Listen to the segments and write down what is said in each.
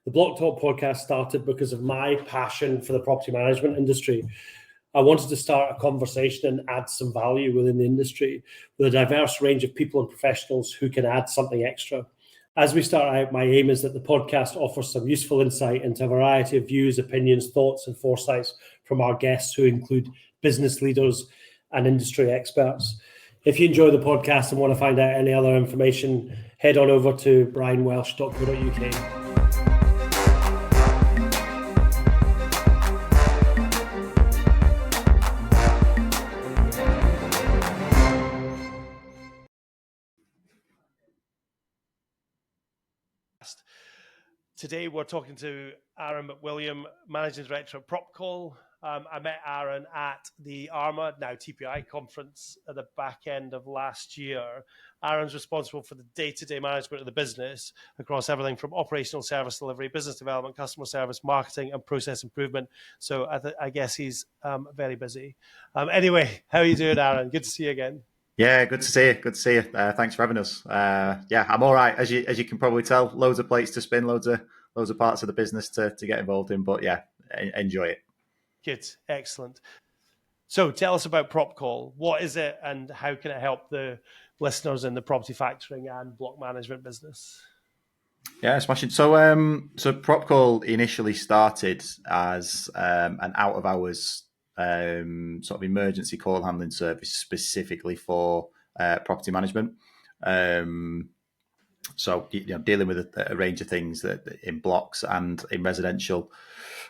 The Blocktalk Podcast started because of my passion for the property management industry. I wanted to start a conversation and add some value within the industry with a diverse range of people and professionals who can add something extra. As we start out, my aim is that the podcast offers some useful insight into a variety of views, opinions, thoughts, and foresights from our guests, who include business leaders and industry experts. If you enjoy the podcast and want to find out any other information, head on over to brianwelsh.co.uk. Today, we're talking to Aaron McWilliam, Managing Director at Propcall. I met Aaron at the ARMA, now TPI conference at the back end of last year. Aaron's responsible for the day-to-day management of the business across everything from operational service delivery, business development, customer service, marketing, and process improvement. So I guess he's very busy. Anyway, how are you doing, Aaron? Good to see you again. Yeah, good to see you. Good to see you. Thanks for having us. I'm all right. As you can probably tell, loads of plates to spin, loads of parts of the business to get involved in. But yeah, enjoy it. Good, excellent. So tell us about Propcall. What is it, and how can it help the listeners in the property factoring and block management business? Yeah, smashing. So Propcall initially started as an out of hours sort of emergency call handling service specifically for property management. So dealing with a range of things that in blocks and in residential,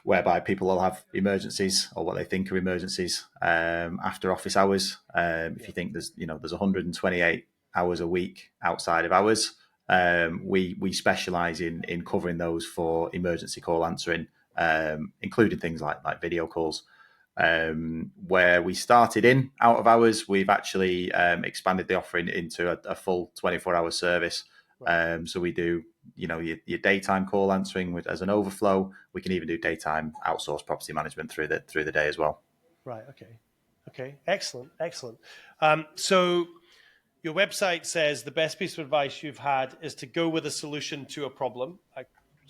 whereby people will have emergencies or what they think are emergencies after office hours. If you think there's 128 hours a week outside of hours, we specialise in covering those for emergency call answering, including things like video calls. Where we started in out of hours, we've actually expanded the offering into a full 24-hour service. So we do, your daytime call answering as an overflow. We can even do daytime outsourced property management through the day as well. Right. Okay. Excellent. So your website says the best piece of advice you've had is to go with a solution to a problem. I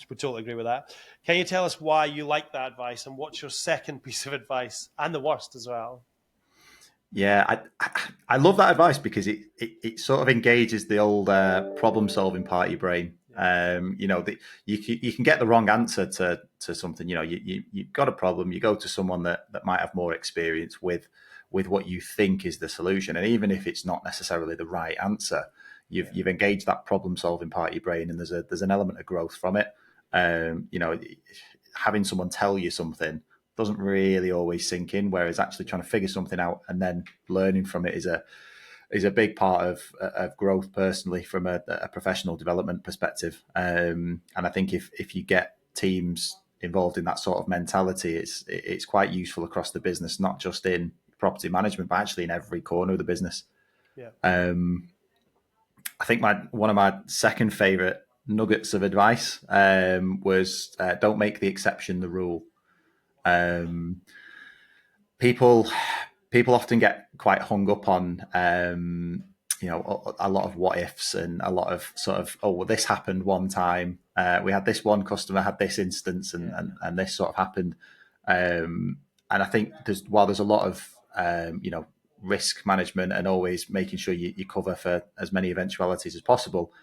would totally agree with that. Can you tell us why you like that advice, and what's your second piece of advice, and the worst as well? Yeah, I love that advice because it sort of engages the old problem solving part of your brain. You can get the wrong answer to something. You've got a problem. You go to someone that might have more experience with what you think is the solution, and even if it's not necessarily the right answer, you've engaged that problem solving part of your brain, and there's an element of growth from it. Having someone tell you something doesn't really always sink in, whereas actually trying to figure something out and then learning from it is a big part of growth personally from a professional development perspective. And I think if you get teams involved in that sort of mentality, it's quite useful across the business, not just in property management, but actually in every corner of the business. Yeah. I think one of my second favorite nuggets of advice was don't make the exception the rule. People often get quite hung up on a lot of what ifs and a lot of sort of, this happened one time. We had this one customer had this instance and this sort of happened. And I think while there's a lot of risk management and always making sure you cover for as many eventualities as possible,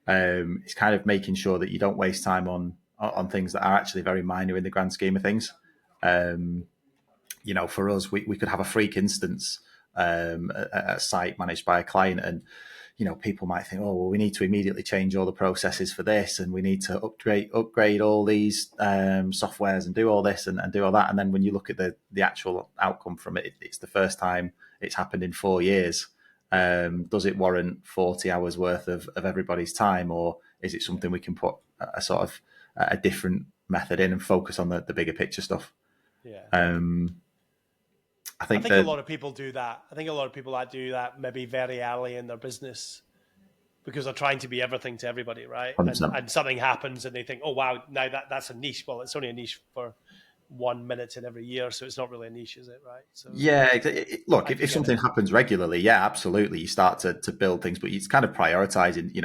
it's kind of making sure that you don't waste time on things that are actually very minor in the grand scheme of things. For us, we could have a freak instance at a site managed by a client, and people might think, oh, well, we need to immediately change all the processes for this, and we need to upgrade all these softwares and do all this and do all that. And then when you look at the actual outcome from it, it's the first time it's happened in 4 years. Does it warrant 40 hours worth of everybody's time, or is it something we can put a sort of a different method in and focus on the bigger picture stuff? Yeah. I think a lot of people do that. I think a lot of people that do that maybe very early in their business because they're trying to be everything to everybody, right? And something happens and they think, oh, wow, now that's a niche. Well, it's only a niche for 1 minute in every year, so it's not really a niche, is it? Right? So Yeah, look, if something happens regularly, yeah, absolutely, you start to build things, but it's kind of prioritizing.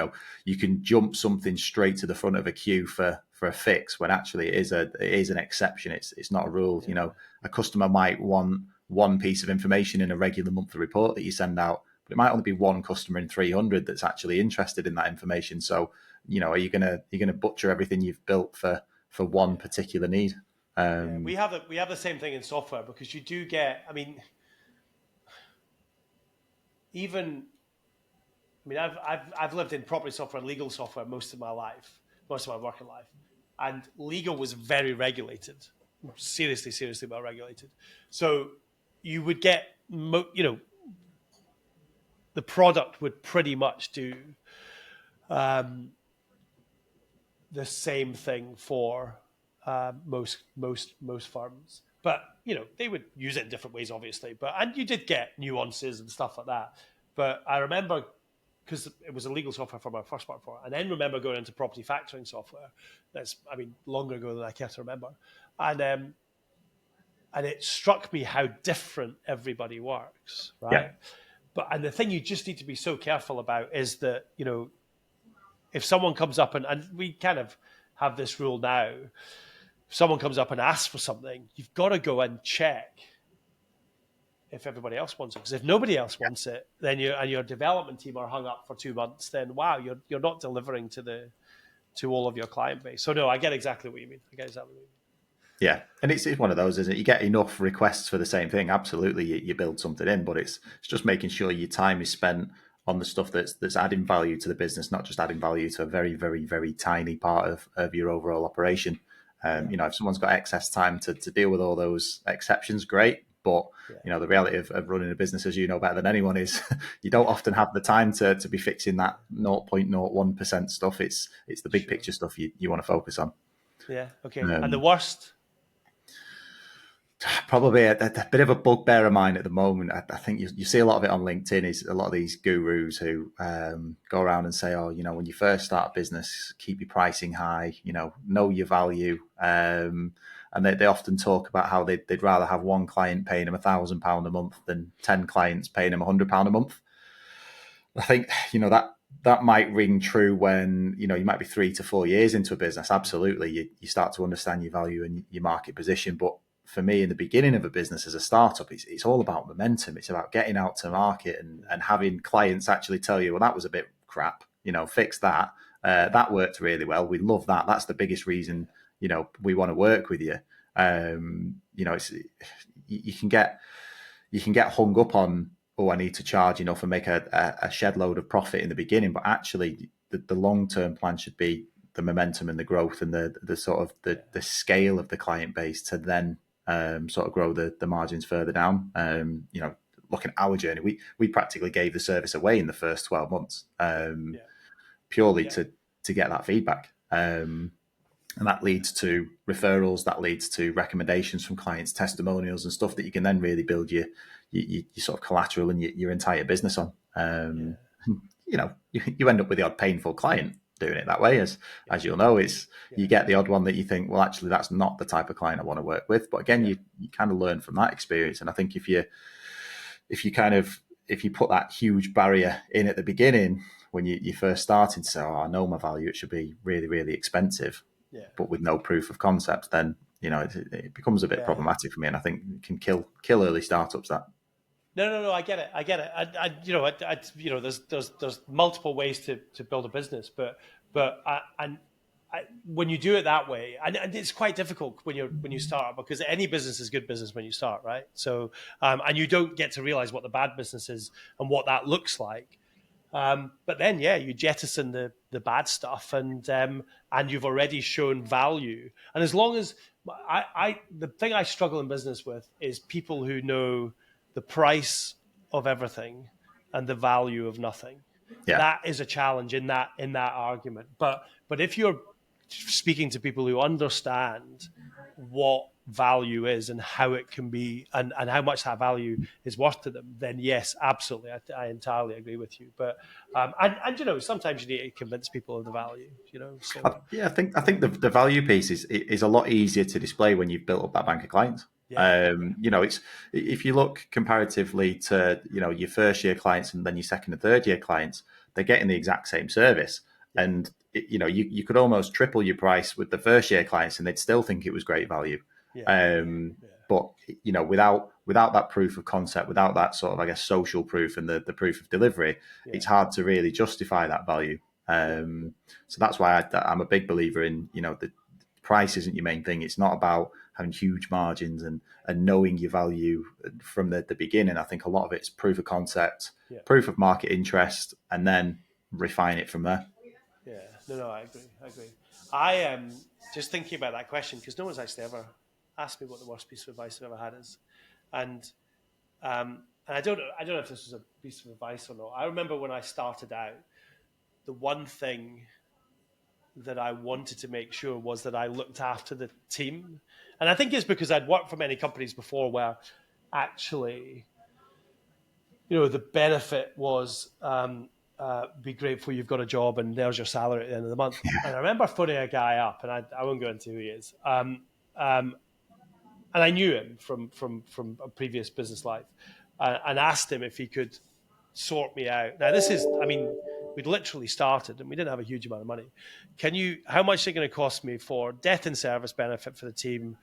You can jump something straight to the front of a queue for a fix when actually it is an exception. It's not a rule. Yeah. A customer might want one piece of information in a regular monthly report that you send out, but it might only be one customer in 300 that's actually interested in that information. So, are you gonna butcher everything you've built for one particular need? We have the same thing in software, because you do get. I've lived in property software and legal software most of my working life, and legal was very regulated, seriously well regulated. So you would get, the product would pretty much do the same thing for most firms, but they would use it in different ways, obviously. And you did get nuances and stuff like that. But I remember, because it was a legal software for my first part for, and then remember going into property factoring software. That's longer ago than I care to remember, and it struck me how different everybody works, right? Yeah. And the thing you just need to be so careful about is that if someone comes up and we kind of have this rule now, if someone comes up and asks for something, you've got to go and check if everybody else wants it. Because if nobody else wants it, then your development team are hung up for 2 months, then wow, you're not delivering to all of your client base. So no, I get exactly what you mean. Yeah, and it's one of those, isn't it? You get enough requests for the same thing. Absolutely, you build something in, but it's just making sure your time is spent on the stuff that's adding value to the business, not just adding value to a very, very, very tiny part of your overall operation. If someone's got excess time to deal with all those exceptions, great. But the reality of running a business, as you know better than anyone, is you don't often have the time to be fixing that 0.01% stuff. It's the big picture stuff you want to focus on. Yeah. Okay. And the worst? Probably a bit of a bugbear of mine at the moment. I think you see a lot of it on LinkedIn. Is a lot of these gurus who go around and say, when you first start a business, keep your pricing high, know your value. And they often talk about how they'd rather have one client paying them £1,000 a month than 10 clients paying them £100 a month. I think, that might ring true when, you might be 3 to 4 years into a business. Absolutely. You start to understand your value and your market position. But for me, in the beginning of a business as a startup, it's all about momentum. It's about getting out to market and having clients actually tell you, well, that was a bit crap, fix that. That worked really well. We love that. That's the biggest reason, we want to work with you. You can get hung up on, I need to charge enough and make a shed load of profit in the beginning. But actually, the long-term plan should be the momentum and the growth and the sort of the scale of the client base to then sort of grow the margins further down. Looking at our journey, we practically gave the service away in the first 12 months purely to get that feedback. And that leads to referrals, that leads to recommendations from clients, testimonials and stuff that you can then really build your sort of collateral and your entire business on. You end up with the odd painful client doing it that way, as you'll know. You get the odd one that you think, well, actually, that's not the type of client I want to work with. But again, you kind of learn from that experience. And I think if you put that huge barrier in at the beginning when you first starting to say, I know my value, it should be really, really expensive, but with no proof of concept, then it becomes a bit problematic for me, and I think it can kill early startups. That. No, I get it. There's multiple ways to build a business, but when you do it that way, and it's quite difficult when you start, because any business is good business when you start, right? So and you don't get to realize what the bad business is and what that looks like. But then, you jettison the bad stuff, and you've already shown value. And as long as the thing I struggle in business with is people who know the price of everything and the value of nothing. Yeah. That is a challenge in that argument. But if you're speaking to people who understand what value is and how it can be, and how much that value is worth to them, then yes, absolutely, I entirely agree with you. But and sometimes you need to convince people of the value. So I think the value piece is a lot easier to display when you've built up that bank of clients. yeah, It's if you look comparatively to your first year clients and then your second and third year clients, they're getting the exact same service, and you could almost triple your price with the first year clients, and they'd still think it was great value. yeah, But without that proof of concept, without that sort of, I guess, social proof and the proof of delivery, it's hard to really justify that value. So that's why I'm a big believer in the price isn't your main thing. It's not about having huge margins and knowing your value from the beginning. I think a lot of it's proof of concept, proof of market interest, and then refine it from there. Yeah, no, I agree. I am just thinking about that question because no one's actually ever asked me what the worst piece of advice I've ever had is, and I don't know if this was a piece of advice or not. I remember when I started out, the one thing that I wanted to make sure was that I looked after the team, and I think it's because I'd worked for many companies before where actually, the benefit was. Be grateful you've got a job and there's your salary at the end of the month. And I remember phoning a guy up, and I won't go into who he is. And I knew him from a previous business life, and asked him if he could sort me out. Now we'd literally started and we didn't have a huge amount of money. How much is it going to cost me for death and service benefit for the team?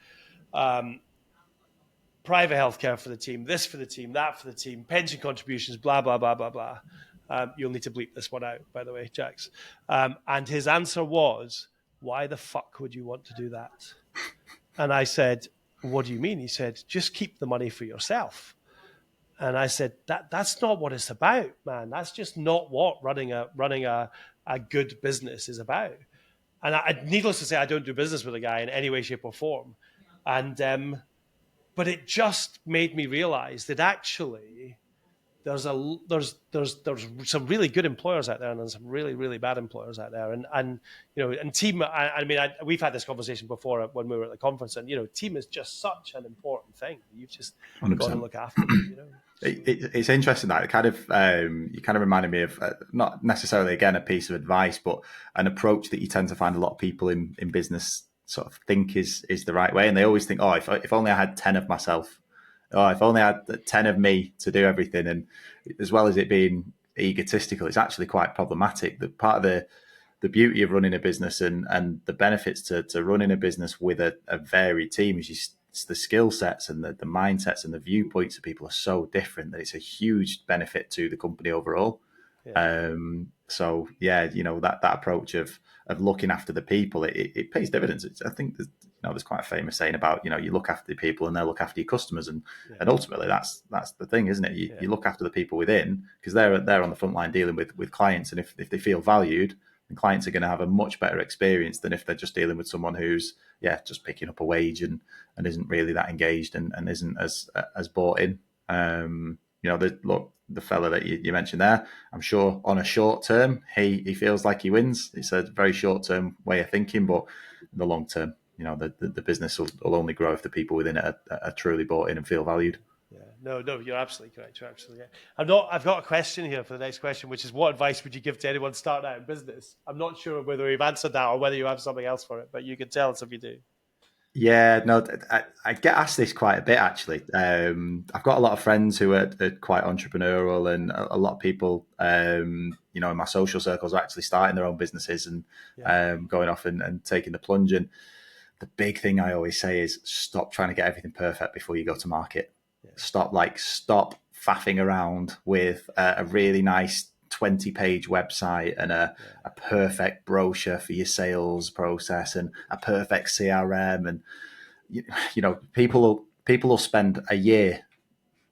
Private healthcare for the team, this for the team, that for the team, pension contributions, blah, blah, blah, blah, blah. You'll need to bleep this one out, by the way, Jax. And his answer was, why the fuck would you want to do that? And I said, what do you mean? He said, just keep the money for yourself. And I said, that's not what it's about, man. That's just not what running a good business is about. And needless to say, I don't do business with a guy in any way, shape, or form. And but it just made me realize that actually there's some really good employers out there and there's some really, really bad employers out there. And team, we've had this conversation before when we were at the conference, and, team is just such an important thing. You've just 100%. got to look after them, It's interesting that you kind of reminded me of not necessarily, again, a piece of advice, but an approach that you tend to find a lot of people in business sort of think is the right way. And they always think, oh, if only I had 10 of myself, oh, if only I had 10 of me to do everything. And as well as it being egotistical, it's actually quite problematic. The part of the beauty of running a business and the benefits to running a business with a varied team is it's the skill sets and the mindsets and the viewpoints of people are so different that it's a huge benefit to the company overall. Yeah. So yeah, that approach of looking after the people, it pays dividends. I think there's quite a famous saying about you look after the people and they'll look after your customers, and ultimately that's the thing, isn't it? You look after the people within because they're on the front line dealing with clients, and if they feel valued, then clients are going to have a much better experience than if they're just dealing with someone who's just picking up a wage and isn't really that engaged and isn't as bought in. The fella that you mentioned there, I'm sure on a short term, he feels like he wins. It's a very short term way of thinking, but in the long term, the business will only grow if the people within it are truly bought in and feel valued. Yeah, no, you're absolutely correct. You're absolutely right. I've got a question here for the next question, which is, what advice would you give to anyone starting out in business? I'm not sure whether you've answered that or whether you have something else for it, but you can tell us if you do. Yeah, no, I get asked this quite a bit, actually. I've got a lot of friends who are quite entrepreneurial, and a lot of people, in my social circles are actually starting their own businesses and going off and taking the plunge. And the big thing I always say is stop trying to get everything perfect before you go to market. Yeah. Stop faffing around with a really nice 20-page website and a perfect brochure for your sales process and a perfect CRM. And people will spend a year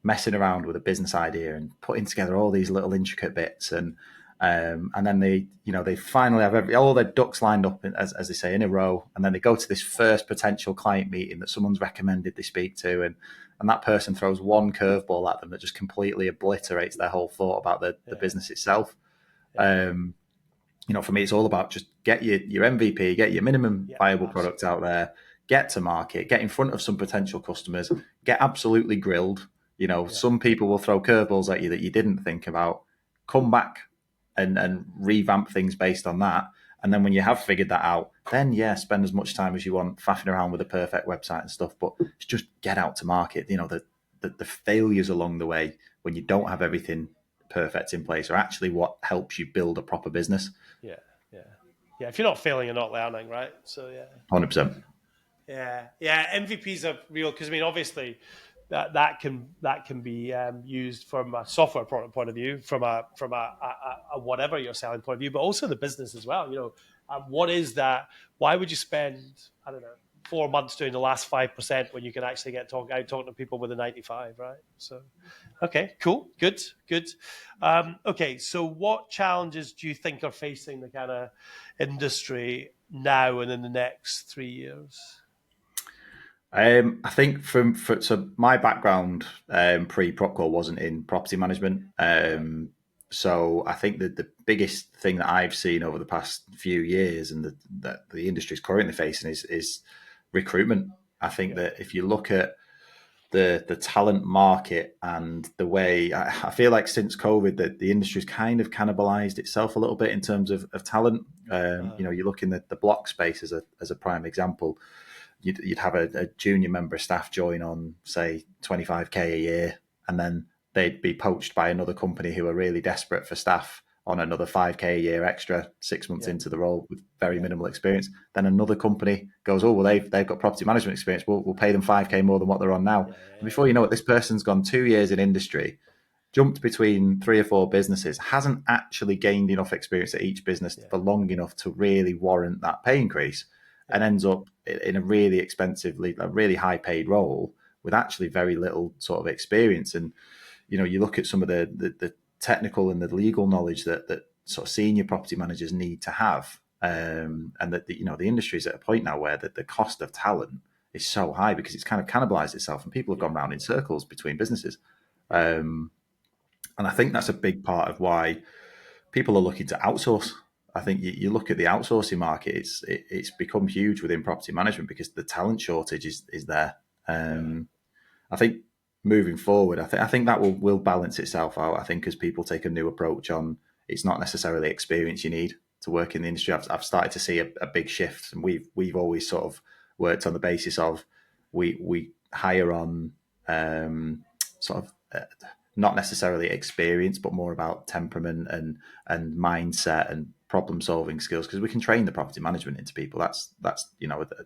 messing around with a business idea and putting together all these little intricate bits, and then they finally have all their ducks lined up as they say in a row, and then they go to this first potential client meeting that someone's recommended they speak to, and that person throws one curveball at them that just completely obliterates their whole thought about the business itself. For me, it's all about just get your MVP, get your minimum viable product out there, get to market, get in front of some potential customers, get absolutely grilled. Some people will throw curveballs at you that you didn't think about. Come back and revamp things based on that. And then when you have figured that out, then spend as much time as you want faffing around with a perfect website and stuff. But it's just get out to market. The failures along the way when you don't have everything perfect in place are actually what helps you build a proper business. Yeah. If you're not failing, you're not learning, right? So 100%. Yeah. MVPs are real because obviously that can be used from a software product point of view, from a whatever you're selling point of view, but also the business as well. What is that? Why would you spend 4 months doing the last 5% when you can actually get talking to people with a 95, right? So, okay, cool, good. Okay, so what challenges do you think are facing the kind of industry now and in the next 3 years? I think so my background pre-Propcall wasn't in property management. So I think that the biggest thing that I've seen over the past few years and that the industry is currently facing is recruitment. I think that if you look at the talent market and the way I feel like since COVID that the industry's kind of cannibalized itself a little bit in terms of talent. You look in the block space as a prime example. You'd have a junior member of staff join on, say, 25k a year, and then they'd be poached by another company who are really desperate for staff on another 5k a year extra 6 months into the role with very minimal experience. Then another company goes, oh, well, they've got property management experience. We'll pay them 5k more than what they're on now. And before you know it, this person's gone 2 years in industry, jumped between 3 or 4 businesses, hasn't actually gained enough experience at each business for long enough to really warrant that pay increase. And ends up in a really expensively, a really high paid role with actually very little sort of experience. And, you look at some of the technical and the legal knowledge that sort of senior property managers need to have. And that, the industry is at a point now where the cost of talent is so high because it's kind of cannibalized itself and people have gone round in circles between businesses. And I think that's a big part of why people are looking to outsource. I think you look at the outsourcing market; it's become huge within property management because the talent shortage is there. I think moving forward, I think that will balance itself out. I think as people take a new approach on, it's not necessarily experience you need to work in the industry. I've started to see a big shift, and we've always sort of worked on the basis of we hire on sort of. Not necessarily experience, but more about temperament and mindset and problem solving skills, because we can train the property management into people. That's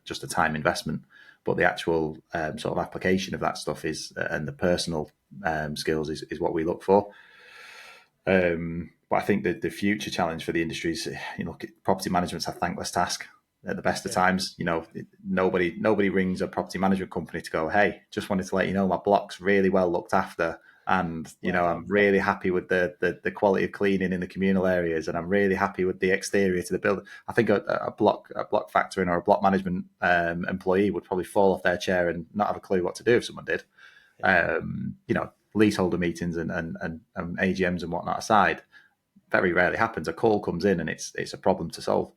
just a time investment, but the actual sort of application of that stuff is and the personal skills is what we look for. But I think that the future challenge for the industry is, property management's a thankless task at the best of times. Nobody rings a property management company to go, hey, just wanted to let you know my block's really well looked after. And, I'm really happy with the quality of cleaning in the communal areas. And I'm really happy with the exterior to the building. I think a block factoring or a block management employee would probably fall off their chair and not have a clue what to do if someone did. Leaseholder meetings and AGMs and whatnot aside, very rarely happens. A call comes in and it's a problem to solve.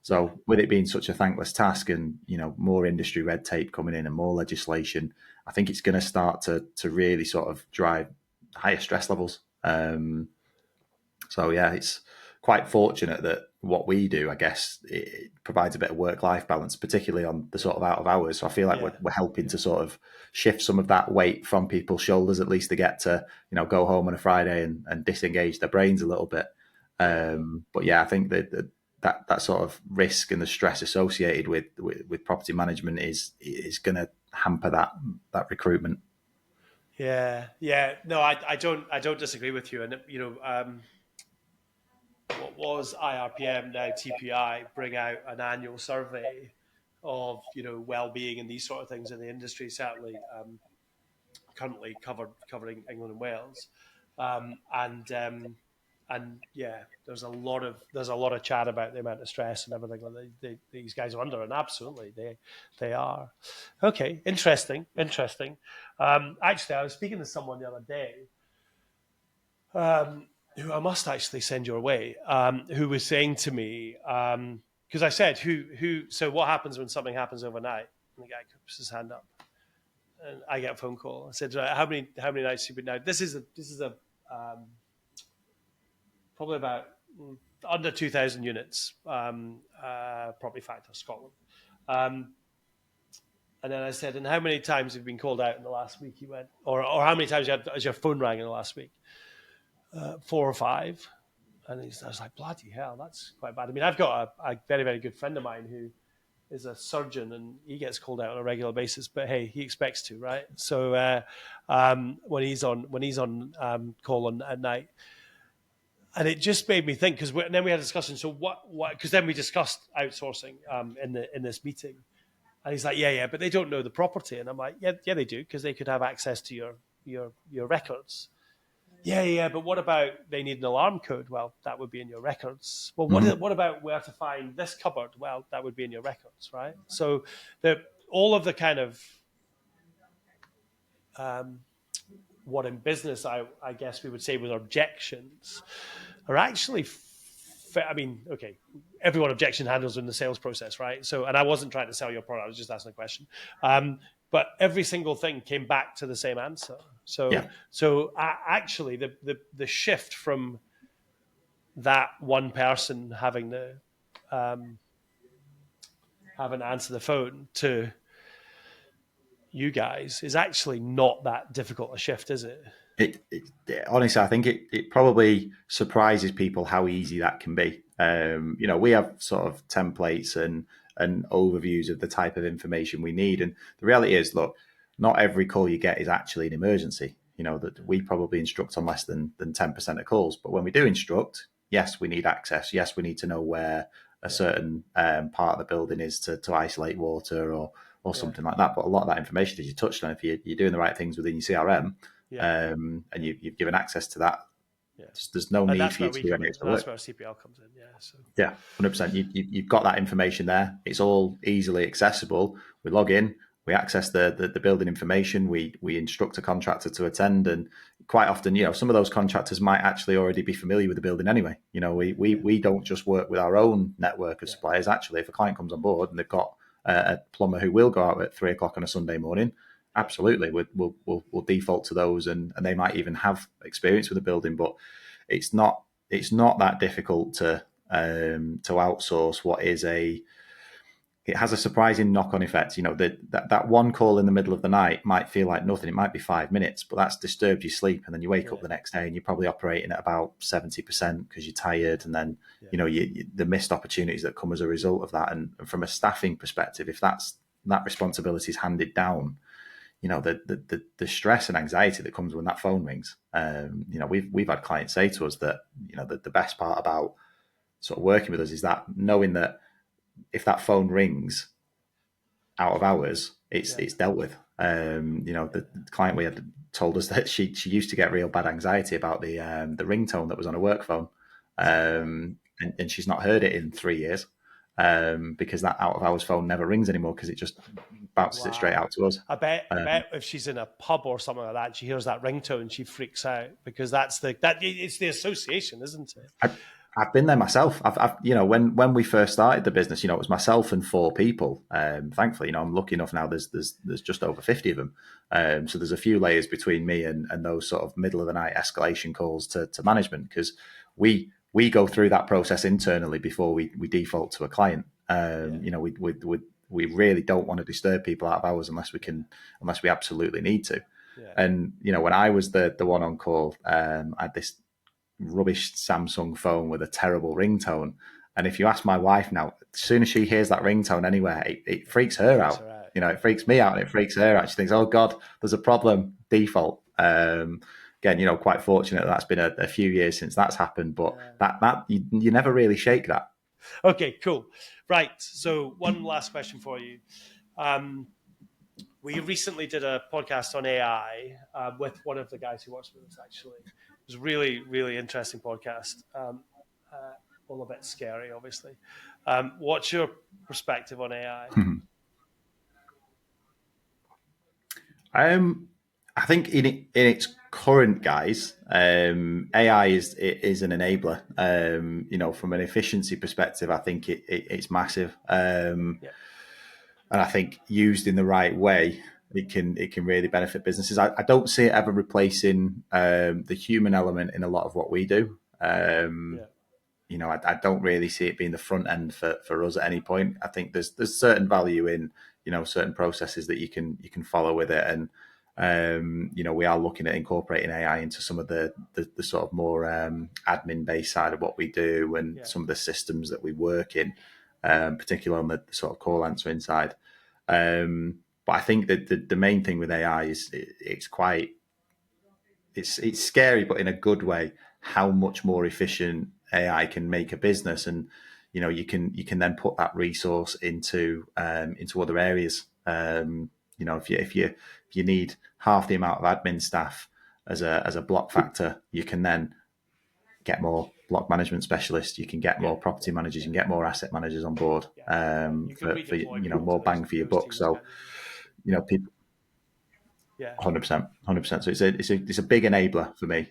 So with it being such a thankless task and, more industry red tape coming in and more legislation, I think it's going to start to really sort of drive higher stress levels. It's quite fortunate that what we do, I guess, it provides a bit of work-life balance, particularly on the sort of out of hours. So I feel like we're helping to sort of shift some of that weight from people's shoulders, at least to get to, go home on a Friday and disengage their brains a little bit. I think that sort of risk and the stress associated with property management is going to hamper that recruitment. Yeah. No, I don't disagree with you. And what was IRPM, now TPI, bring out an annual survey of well-being and these sort of things in the industry. Certainly, currently covering England and Wales, there's a lot of chat about the amount of stress and everything that these guys are under, and absolutely they are. Okay, interesting. Actually, I was speaking to someone the other day, who I must actually send your way, who was saying to me, because I said, so what happens when something happens overnight? And the guy puts his hand up, and I get a phone call. I said, "Right, how many nights have you been now?" This is a probably about under 2,000 units, property factor, Scotland. And then I said, "And how many times have you been called out in the last week?" He went, or how many times has your phone rang in the last week? 4 or 5. And I was like, bloody hell, that's quite bad. I mean, I've got a very, very good friend of mine who is a surgeon, and he gets called out on a regular basis, but hey, he expects to, right? So when he's on call at night. And it just made me think, because then we had a discussion. So what? Because then we discussed outsourcing in this meeting, and he's like, yeah, but they don't know the property, and I'm like, yeah, they do, because they could have access to your records. Yeah, but what about they need an alarm code? Well, that would be in your records. Well, what about where to find this cupboard? Well, that would be in your records, right? So all of the kind of what in business I guess we would say with objections are actually, I mean, okay, everyone objection handles in the sales process, right? So, and I wasn't trying to sell your product, I was just asking a question. But every single thing came back to the same answer. So actually the shift from that one person having to answer the phone to you guys is actually not that difficult a shift, is it? Honestly, I think it probably surprises people how easy that can be. We have sort of templates and overviews of the type of information we need. And the reality is, look, not every call you get is actually an emergency. That we probably instruct on less than 10% of calls. But when we do instruct, yes, we need access. Yes, we need to know where a certain part of the building is to isolate water or something like that. But a lot of that information, as you touched on, if you're doing the right things within your CRM, and you've given access to that, there's no need for you to do any extra work. That's where CPL comes in. Yeah, 100%. You've got that information there. It's all easily accessible. We log in, we access the building information, we instruct a contractor to attend, and quite often, some of those contractors might actually already be familiar with the building anyway. We don't just work with our own network of suppliers. Actually, if a client comes on board and they've got a plumber who will go out at 3:00 on a Sunday morning, absolutely, we'll default to those, and they might even have experience with the building. But it's not that difficult to outsource what is it has a surprising knock-on effect. That one call in the middle of the night might feel like nothing. It might be 5 minutes, but that's disturbed your sleep, and then you wake up the next day and you're probably operating at about 70% because you're tired, and then the missed opportunities that come as a result of that. And from a staffing perspective, if that responsibility is handed down, the stress and anxiety that comes when that phone rings. We've had clients say to us that the best part about sort of working with us is that knowing that if that phone rings out of hours, it's dealt with. The client we had told us that she used to get real bad anxiety about the ringtone that was on a work phone, and she's not heard it in 3 years. Because that out of hours phone never rings anymore because it just bounces it straight out to us. I bet if she's in a pub or something like that, she hears that ringtone, she freaks out because it's the association, isn't it? I've been there myself. I've when we first started the business, it was myself and 4 people. Thankfully, I'm lucky enough now. There's just over 50 of them. So there's a few layers between me and those sort of middle of the night escalation calls to management, because we go through that process internally before we default to a client. We really don't want to disturb people out of hours unless we absolutely need to. Yeah. And when I was the one on call, I had this rubbish Samsung phone with a terrible ringtone. And if you ask my wife now, as soon as she hears that ringtone anywhere, it freaks her out. It freaks me out and it freaks her out. She thinks, "Oh God, there's a problem." Default. Again, quite fortunate that's been a few years since that's happened, but that you never really shake that. Okay, cool. Right. So one last question for you. We recently did a podcast on AI with one of the guys who works with us, actually. It was a really, really interesting podcast. All a bit scary, obviously. What's your perspective on AI? I think in its current guise, AI is an enabler. From an efficiency perspective, I think it's massive. And I think used in the right way, it can really benefit businesses. I don't see it ever replacing the human element in a lot of what we do. I don't really see it being the front end for us at any point. I think there's certain value in certain processes that you can follow with it, and we are looking at incorporating AI into some of the sort of more admin based side of what we do, and some of the systems that we work in, particularly on the sort of call answering side. But I think that the main thing with AI is it's scary, but in a good way, how much more efficient AI can make a business, and you can then put that resource into other areas. If you need half the amount of admin staff as a block factor, you can then get more block management specialists. You can get more property managers. You can get more asset managers on board for more bang for your buck. So people. Yeah, 100%. So it's a big enabler for me.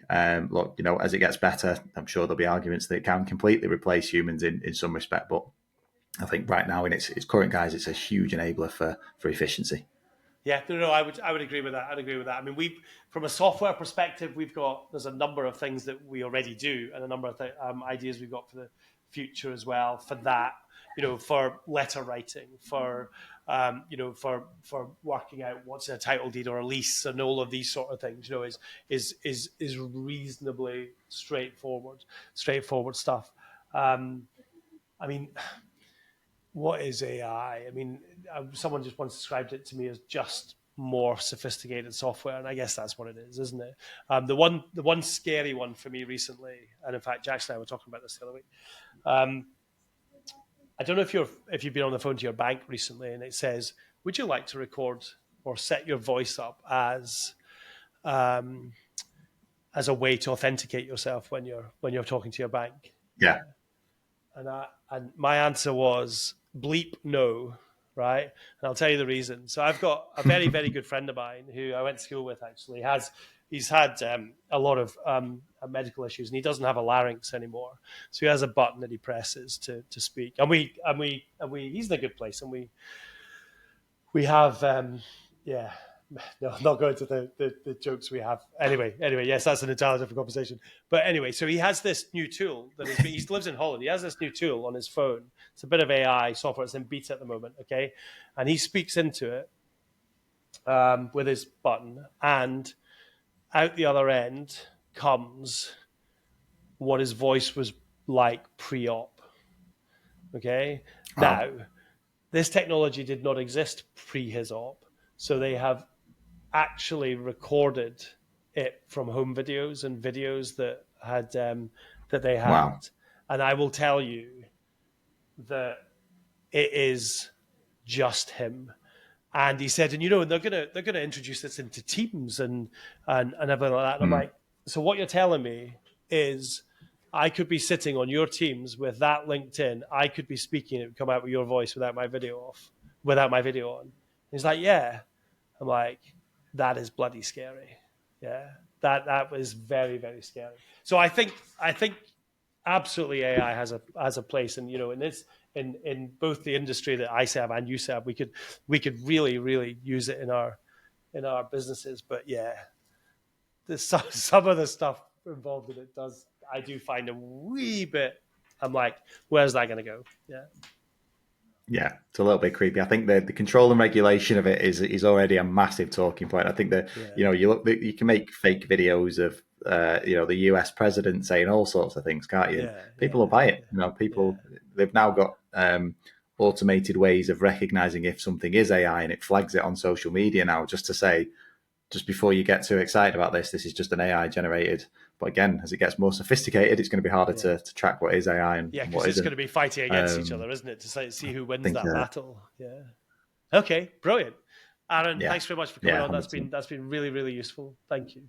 Look, as it gets better, I'm sure there'll be arguments that it can completely replace humans in some respect. But I think right now in its current guise, it's a huge enabler for efficiency. Yeah, no, I would agree with that. I'd agree with that. I mean, from a software perspective, there's a number of things that we already do, and a number of ideas we've got for the future as well. For that, for letter writing, for working out what's a title deed or a lease, and all of these sort of things, is reasonably straightforward stuff. I mean, what is AI? I mean, someone just once described it to me as just more sophisticated software, and I guess that's what it is, isn't it? The one scary one for me recently, and in fact, Jack and I were talking about this the other week. I don't know if you've been on the phone to your bank recently, and it says, "Would you like to record or set your voice up as a way to authenticate yourself when you're talking to your bank?" Yeah. And my answer was bleep no, right? And I'll tell you the reason. So I've got a very, very good friend of mine who I went to school with, actually. He's had a lot of medical issues, and he doesn't have a larynx anymore. So he has a button that he presses to speak. And he's in a good place, and we have no, I'm not going to the jokes we have. Anyway, yes, that's an entirely different conversation. But anyway, so he has this new tool that he lives in Holland. He has this new tool on his phone. It's a bit of AI software. It's in beta at the moment, okay? And he speaks into it with his button, and out the other end comes what his voice was like pre-op, okay? Wow. Now, this technology did not exist pre his op, so they have actually recorded it from home videos and videos that they had. Wow. And I will tell you that it is just him. And he said, and they're gonna introduce this into Teams and everything like that. And I'm like, so what you're telling me is I could be sitting on your Teams with that linked in. I could be speaking. It would come out with your voice without my video on. And he's like, yeah. I'm like, that is bloody scary. Yeah, that was very, very scary. So I think absolutely AI has a place, and in both the industry that I serve and you serve, we could really, really use it in our businesses. But yeah, there's some of the stuff involved in it I do find a wee bit. I'm like, where's that going to go? Yeah. Yeah, it's a little bit creepy. I think the control and regulation of it is already a massive talking point. I think that you can make fake videos of the US president saying all sorts of things, can't you? People will buy it. They've now got automated ways of recognizing if something is AI, and it flags it on social media now just to say, just before you get too excited about this is just an AI generated. But again, as it gets more sophisticated, it's going to be harder to track what is AI and what isn't. Because it's going to be fighting against each other, isn't it? To see who wins that battle. Yeah. Okay, brilliant. Aaron, thanks very much for coming on. That's been really, really useful. Thank you.